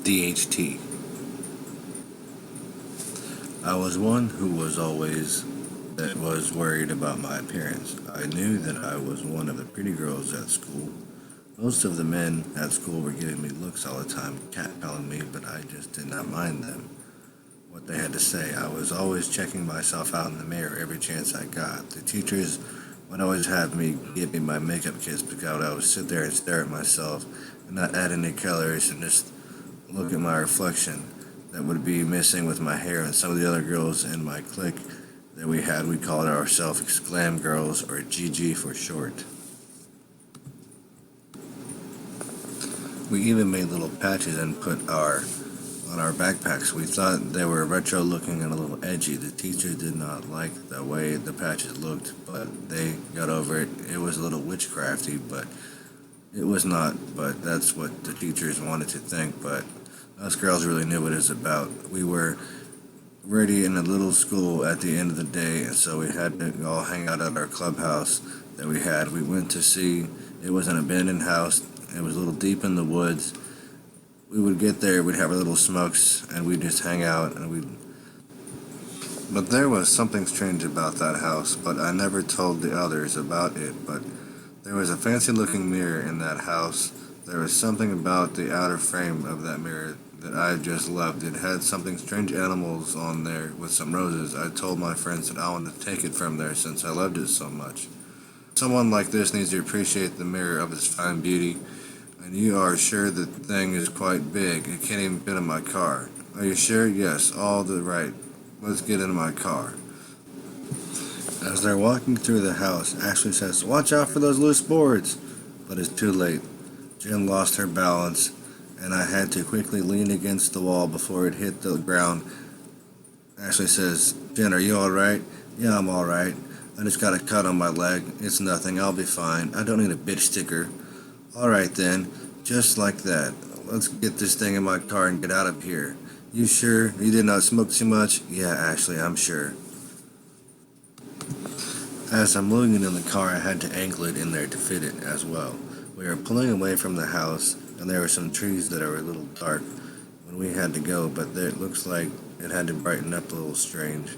DHT. I was one who was always that was worried about my appearance. I knew that I was one of the pretty girls at school. Most of the men at school were giving me looks all the time, catcalling me, but I just did not mind them. What they had to say. I was always checking myself out in the mirror every chance I got. The teachers would always have me give me my makeup kits because I would sit there and stare at myself and not add any colors and just look at my reflection that would be missing with my hair. And some of the other girls in my clique that we called ourselves Exclam Girls, or GG for short. We even made little patches and put on our backpacks. We thought they were retro looking and a little edgy. The teacher did not like the way the patches looked, but they got over it. It was a little witchcrafty, but it was not. But that's what the teachers wanted to think. But us girls really knew what it was about. We were ready in a little school at the end of the day, and so we had to all hang out at our clubhouse that we had. We went to see, it was an abandoned house. It was a little deep in the woods. We would get there, we'd have our little smokes, and we'd just hang out, and we'd... But there was something strange about that house, but I never told the others about it. But there was a fancy-looking mirror in that house. There was something about the outer frame of that mirror that I just loved. It had something strange animals on there with some roses. I told my friends that I wanted to take it from there since I loved it so much. Someone like this needs to appreciate the mirror of its fine beauty. And you are sure the thing is quite big. It can't even fit in my car. Are you sure? Yes, all the right. Let's get in my car. As they're walking through the house, Ashley says, "Watch out for those loose boards." But it's too late. Jen lost her balance, and I had to quickly lean against the wall before it hit the ground. Ashley says, "Jen, are you alright?" "Yeah, I'm alright. I just got a cut on my leg. It's nothing. I'll be fine. I don't need a bitch sticker." "Alright then. Just like that. Let's get this thing in my car and get out of here." "You sure? You did not smoke too much?" "Yeah, Ashley, I'm sure." As I'm loading it in the car, I had to angle it in there to fit it as well. We were pulling away from the house, and there were some trees that are a little dark when we had to go, but it looks like it had to brighten up a little strange.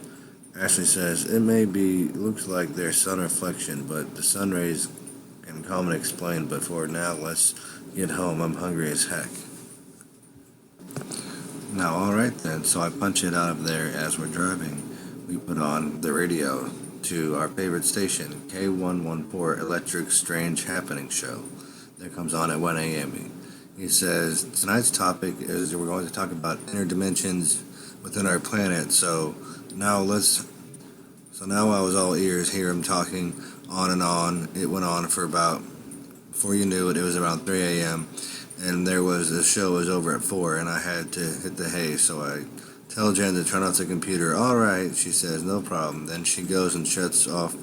Ashley says, it looks like there's sun reflection, but the sun rays can calm and explain, but for now, let's get home. I'm hungry as heck. Now, alright then, so I punch it out of there as we're driving. We put on the radio to our favorite station, K114 Electric Strange Happening Show. That comes on at 1 a.m. He says, tonight's topic is we're going to talk about inner dimensions within our planet. So now I was all ears, hear him talking on and on. It went on for about, before you knew it, it was around 3 a.m. And the show was over at 4, and I had to hit the hay, so I tell Jen to turn off the computer. "Alright," she says, "no problem." Then she goes and shuts off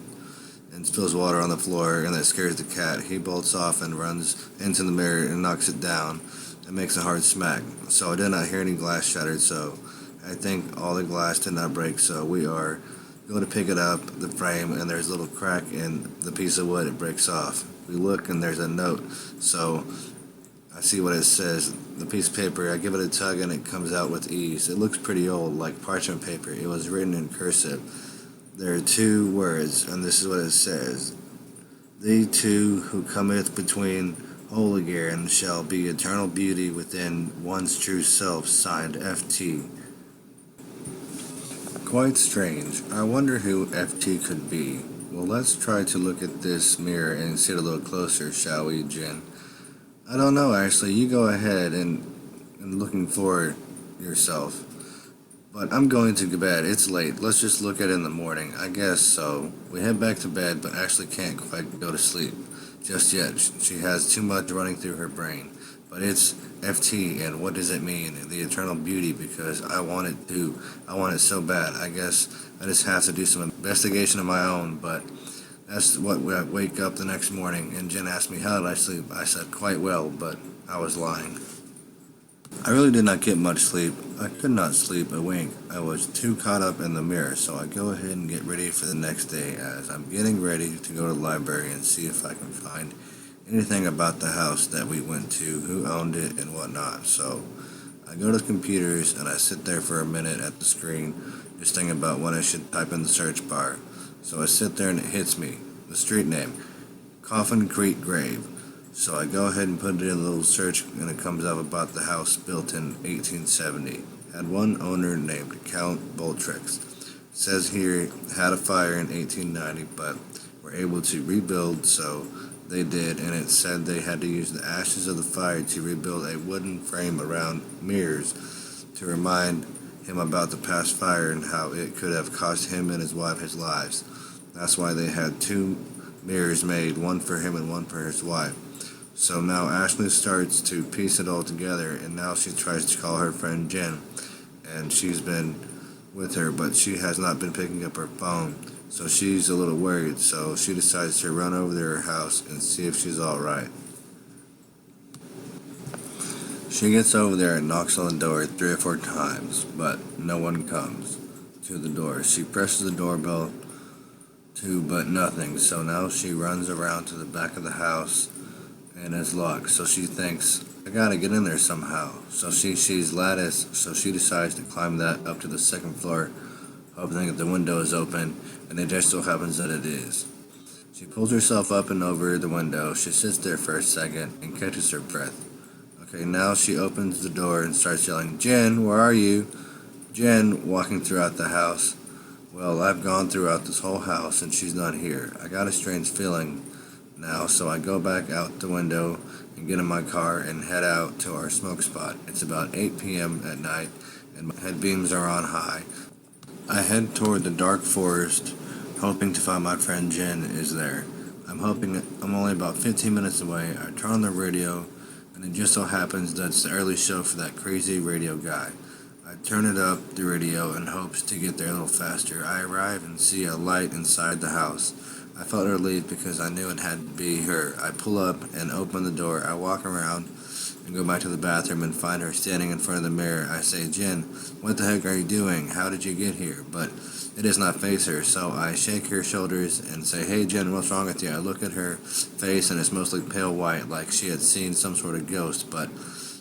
and spills water on the floor, and that scares the cat. He bolts off and runs into the mirror and knocks it down and makes a hard smack. So I did not hear any glass shattered, so I think all the glass did not break, so we are going to pick it up, the frame, and there's a little crack in the piece of wood. It breaks off. We look, and there's a note, so I see what it says. The piece of paper, I give it a tug, and it comes out with ease. It looks pretty old, like parchment paper. It was written in cursive. There are 2 words, and this is what it says. "The two who cometh between Holigear shall be eternal beauty within one's true self, signed FT." Quite strange. I wonder who FT could be. Well, let's try to look at this mirror and see it a little closer, shall we, Jen? "I don't know, Ashley. You go ahead and looking for yourself. But I'm going to bed. It's late. Let's just look at it in the morning." "I guess so." We head back to bed, but Ashley can't quite go to sleep just yet. She has too much running through her brain. But it's FT, and what does it mean? The eternal beauty, because I want it too. I want it so bad. I guess I just have to do some investigation of my own, but that's what I wake up the next morning, and Jen asked me, "How did I sleep?" I said, "Quite well," but I was lying. I really did not get much sleep. I could not sleep a wink. I was too caught up in the mirror, so I go ahead and get ready for the next day as I'm getting ready to go to the library and see if I can find anything about the house that we went to, who owned it, and whatnot. So I go to the computers and I sit there for a minute at the screen, just thinking about what I should type in the search bar. So I sit there and it hits me, the street name, Coffin Creek Grave. So I go ahead and put it in a little search and it comes up about the house built in 1870. Had one owner named Count Boltrex. Says here had a fire in 1890, but were able to rebuild, so they did, and it said they had to use the ashes of the fire to rebuild a wooden frame around mirrors to remind him about the past fire and how it could have cost him and his wife his lives. That's why they had two mirrors made, one for him and one for his wife. So now Ashley starts to piece it all together, and now she tries to call her friend Jen, and she's been with her, but she has not been picking up her phone, so she's a little worried, so she decides to run over to her house and see if she's alright. She gets over there and knocks on the door 3 or 4 times, but no one comes to the door. She presses the doorbell too, but nothing, so now she runs around to the back of the house and it's locked, so she thinks, I gotta get in there somehow. So she sees lattice, so she decides to climb that up to the second floor, hoping that the window is open, and it just so happens that it is. She pulls herself up and over the window. She sits there for a second and catches her breath. Okay, now she opens the door and starts yelling, Jen, where are you? Jen, walking throughout the house. Well, I've gone throughout this whole house and she's not here. I got a strange feeling now, so I go back out the window and get in my car and head out to our smoke spot. It's about 8 p.m. at night and my head beams are on high. I head toward the dark forest, hoping to find my friend Jen is there. I'm hoping I'm only about 15 minutes away. I turn on the radio and it just so happens that it's the early show for that crazy radio guy. I turn it up, the radio, in hopes to get there a little faster. I arrive and see a light inside the house. I felt relieved because I knew it had to be her. I pull up and open the door. I walk around and go back to the bathroom and find her standing in front of the mirror. I say, Jen, what the heck are you doing? How did you get here? But it does not face her, so I shake her shoulders and say, hey Jen, what's wrong with you? I look at her face and it's mostly pale white, like she had seen some sort of ghost, but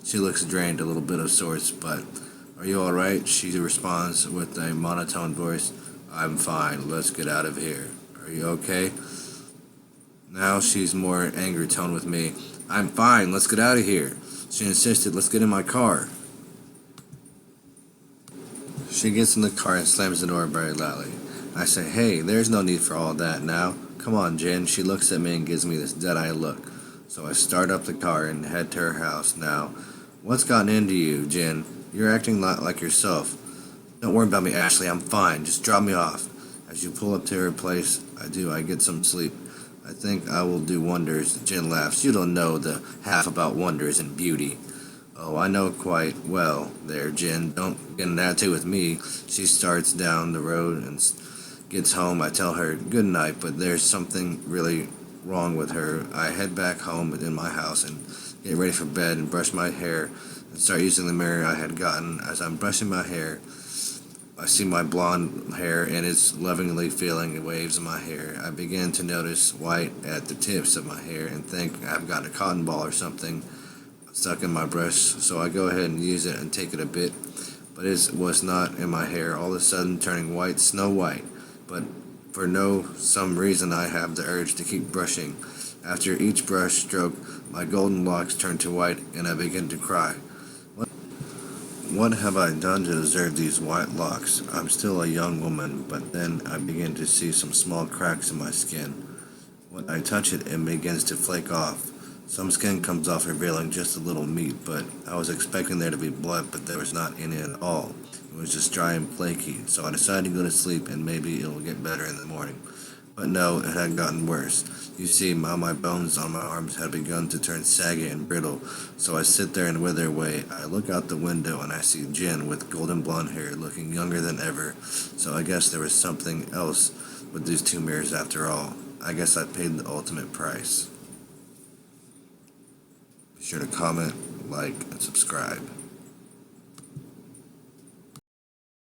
she looks drained, a little bit of sorts. But are you alright? She responds with a monotone voice, I'm fine, let's get out of here. Are you okay? Now she's more angry tone with me. I'm fine, let's get out of here. She insisted, let's get in my car. She gets in the car and slams the door very loudly. I say, hey, there's no need for all that now. Come on, Jen. She looks at me and gives me this dead-eye look. So I start up the car and head to her house. Now, what's gotten into you, Jen? You're acting like yourself. Don't worry about me, Ashley. I'm fine. Just drop me off. As you pull up to her place, I get some sleep. I think I will do wonders. Jen laughs. You don't know the half about wonders and beauty. Oh, I know quite well there, Jen. Don't get an attitude with me. She starts down the road and gets home. I tell her good night, but there's something really wrong with her. I head back home in my house and get ready for bed and brush my hair and start using the mirror I had gotten. As I'm brushing my hair, I see my blonde hair and it's lovingly feeling waves in my hair. I begin to notice white at the tips of my hair and think I've got a cotton ball or something stuck in my brush, so I go ahead and use it and take it a bit, but it was not in my hair, all of a sudden turning white, snow white. But for some reason I have the urge to keep brushing. After each brush stroke, my golden locks turn to white and I begin to cry. What have I done to deserve these white locks? I'm still a young woman, but then I begin to see some small cracks in my skin. When I touch it, it begins to flake off. Some skin comes off revealing just a little meat, but I was expecting there to be blood, but there was not any at all. It was just dry and flaky, so I decided to go to sleep and maybe it'll get better in the morning. But no, it had gotten worse. You see, all my bones on my arms had begun to turn saggy and brittle, so I sit there and wither away. I look out the window and I see Jen with golden blonde hair looking younger than ever, so I guess there was something else with these two mirrors after all. I guess I paid the ultimate price. Be sure to comment, like, and subscribe.